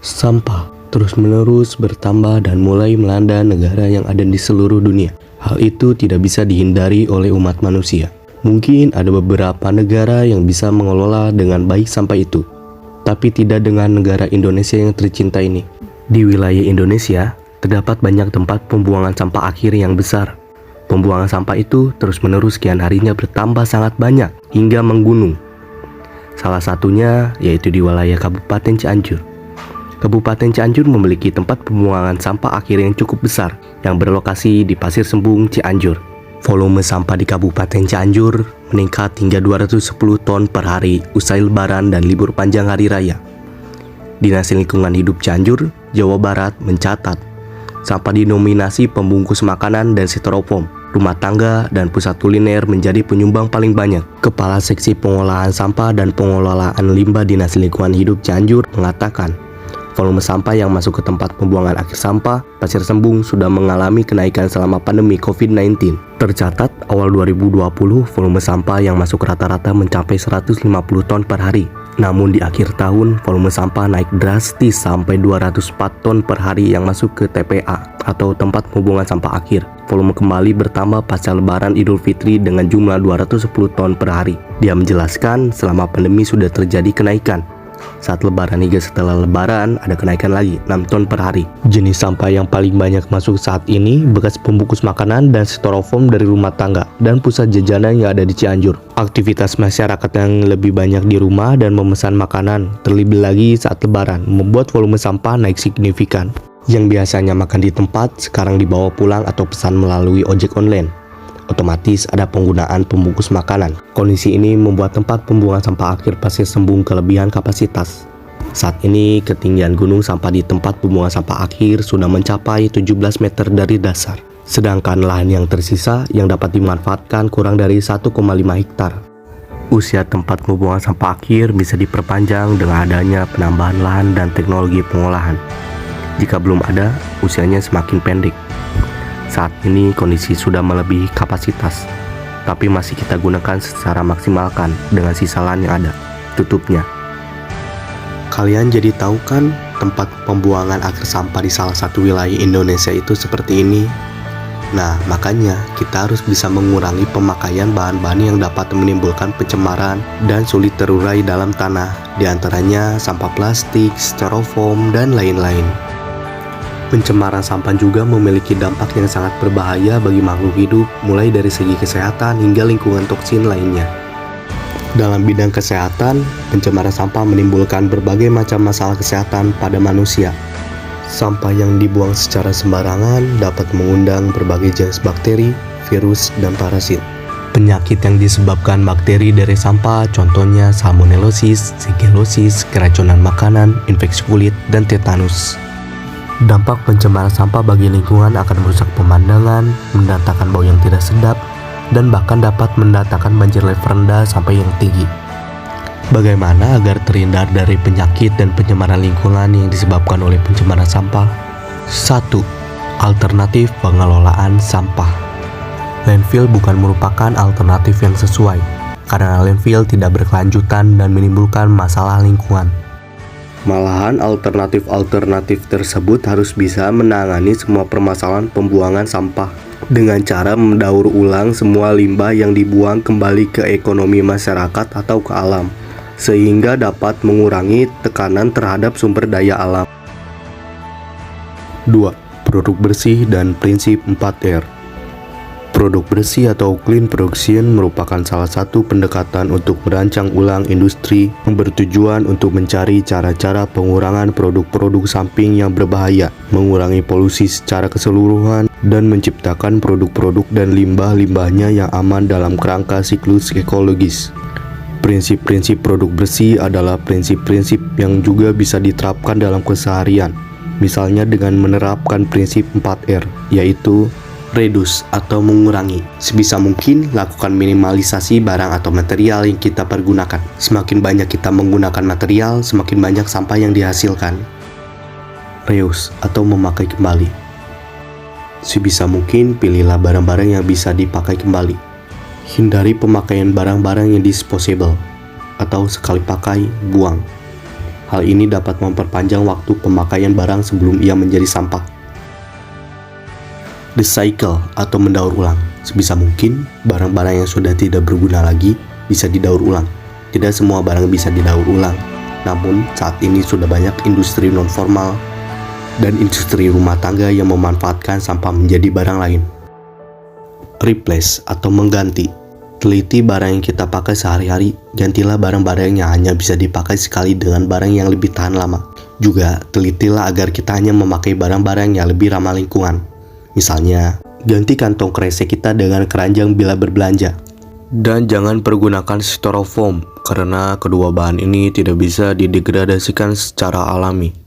Sampah terus-menerus bertambah dan mulai melanda negara yang ada di seluruh dunia. Hal itu tidak bisa dihindari oleh umat manusia. Mungkin ada beberapa negara yang bisa mengelola dengan baik sampah itu, tapi tidak dengan negara Indonesia yang tercinta ini. Di wilayah Indonesia, terdapat banyak tempat pembuangan sampah akhir yang besar. Pembuangan sampah itu terus-menerus sekian harinya bertambah sangat banyak hingga menggunung. Salah satunya yaitu di wilayah Kabupaten Cianjur. Kabupaten Cianjur memiliki tempat pembuangan sampah akhir yang cukup besar yang berlokasi di Pasir Sembung, Cianjur. Volume sampah di Kabupaten Cianjur meningkat hingga 210 ton per hari usai Lebaran dan libur panjang hari raya. Dinas Lingkungan Hidup Cianjur, Jawa Barat mencatat sampah dinominasi pembungkus makanan dan styrofoam, rumah tangga, dan pusat kuliner menjadi penyumbang paling banyak. Kepala Seksi Pengolahan Sampah dan Pengelolaan Limbah Dinas Lingkungan Hidup Cianjur mengatakan, volume sampah yang masuk ke tempat pembuangan akhir sampah Pasir Sembung sudah mengalami kenaikan selama pandemi COVID-19. Tercatat awal 2020 volume sampah yang masuk rata-rata mencapai 150 ton per hari. Namun di akhir tahun volume sampah naik drastis sampai 204 ton per hari yang masuk ke TPA atau tempat pembuangan sampah akhir. Volume kembali bertambah pasca Lebaran Idul Fitri dengan jumlah 210 ton per hari. Dia menjelaskan selama pandemi sudah terjadi kenaikan. Saat Lebaran hingga setelah Lebaran ada kenaikan lagi 6 ton per hari. Jenis sampah yang paling banyak masuk saat ini bekas pembungkus makanan dan styrofoam dari rumah tangga dan pusat jajanan yang ada di Cianjur. Aktivitas masyarakat yang lebih banyak di rumah dan memesan makanan terlebih lagi saat Lebaran membuat volume sampah naik signifikan. Yang biasanya makan di tempat sekarang dibawa pulang atau pesan melalui ojek online. Otomatis ada penggunaan pembungkus makanan. Kondisi ini membuat tempat pembuangan sampah akhir Pasir Sembung kelebihan kapasitas. Saat ini ketinggian gunung sampah di tempat pembuangan sampah akhir sudah mencapai 17 meter dari dasar. Sedangkan lahan yang tersisa yang dapat dimanfaatkan kurang dari 1,5 hektar. Usia tempat pembuangan sampah akhir bisa diperpanjang dengan adanya penambahan lahan dan teknologi pengolahan. Jika belum ada, usianya semakin pendek. Saat ini kondisi sudah melebihi kapasitas, tapi masih kita gunakan secara maksimalkan dengan sisa lahan yang ada, tutupnya. Kalian jadi tahu kan tempat pembuangan akhir sampah di salah satu wilayah Indonesia itu seperti ini? Nah, makanya kita harus bisa mengurangi pemakaian bahan-bahan yang dapat menimbulkan pencemaran dan sulit terurai dalam tanah, diantaranya sampah plastik, styrofoam, dan lain-lain. Pencemaran sampah juga memiliki dampak yang sangat berbahaya bagi makhluk hidup, mulai dari segi kesehatan hingga lingkungan toksin lainnya. Dalam bidang kesehatan, pencemaran sampah menimbulkan berbagai macam masalah kesehatan pada manusia. Sampah yang dibuang secara sembarangan dapat mengundang berbagai jenis bakteri, virus, dan parasit. Penyakit yang disebabkan bakteri dari sampah contohnya salmonellosis, shigellosis, keracunan makanan, infeksi kulit, dan tetanus. Dampak pencemaran sampah bagi lingkungan akan merusak pemandangan, mendatangkan bau yang tidak sedap, dan bahkan dapat mendatangkan banjir level rendah sampai yang tinggi. Bagaimana agar terhindar dari penyakit dan pencemaran lingkungan yang disebabkan oleh pencemaran sampah? 1. Alternatif pengelolaan sampah. Landfill bukan merupakan alternatif yang sesuai, karena landfill tidak berkelanjutan dan menimbulkan masalah lingkungan. Malahan alternatif tersebut harus bisa menangani semua permasalahan pembuangan sampah dengan cara mendaur ulang semua limbah yang dibuang kembali ke ekonomi masyarakat atau ke alam, sehingga dapat mengurangi tekanan terhadap sumber daya alam. 2. Produk bersih dan prinsip 4R. Produk bersih atau clean production merupakan salah satu pendekatan untuk merancang ulang industri yang bertujuan untuk mencari cara-cara pengurangan produk-produk samping yang berbahaya, mengurangi polusi secara keseluruhan, dan menciptakan produk-produk dan limbah-limbahnya yang aman dalam kerangka siklus ekologis. Prinsip-prinsip produk bersih adalah prinsip-prinsip yang juga bisa diterapkan dalam keseharian, misalnya dengan menerapkan prinsip 4R, yaitu reduce atau mengurangi. Sebisa mungkin lakukan minimalisasi barang atau material yang kita pergunakan. Semakin banyak kita menggunakan material, semakin banyak sampah yang dihasilkan. Reuse atau memakai kembali. Sebisa mungkin pilihlah barang-barang yang bisa dipakai kembali. Hindari pemakaian barang-barang yang disposable atau sekali pakai, buang. Hal ini dapat memperpanjang waktu pemakaian barang sebelum ia menjadi sampah. Recycle atau mendaur ulang. Sebisa mungkin, barang-barang yang sudah tidak berguna lagi bisa didaur ulang. Tidak semua barang bisa didaur ulang. Namun, saat ini sudah banyak industri non-formal dan industri rumah tangga yang memanfaatkan sampah menjadi barang lain. Replace atau mengganti. Teliti barang yang kita pakai sehari-hari, gantilah barang-barang yang hanya bisa dipakai sekali dengan barang yang lebih tahan lama. Juga, telitilah agar kita hanya memakai barang-barang yang lebih ramah lingkungan. Misalnya, ganti kantong kresek kita dengan keranjang bila berbelanja. Dan jangan pergunakan styrofoam, karena kedua bahan ini tidak bisa didegradasikan secara alami.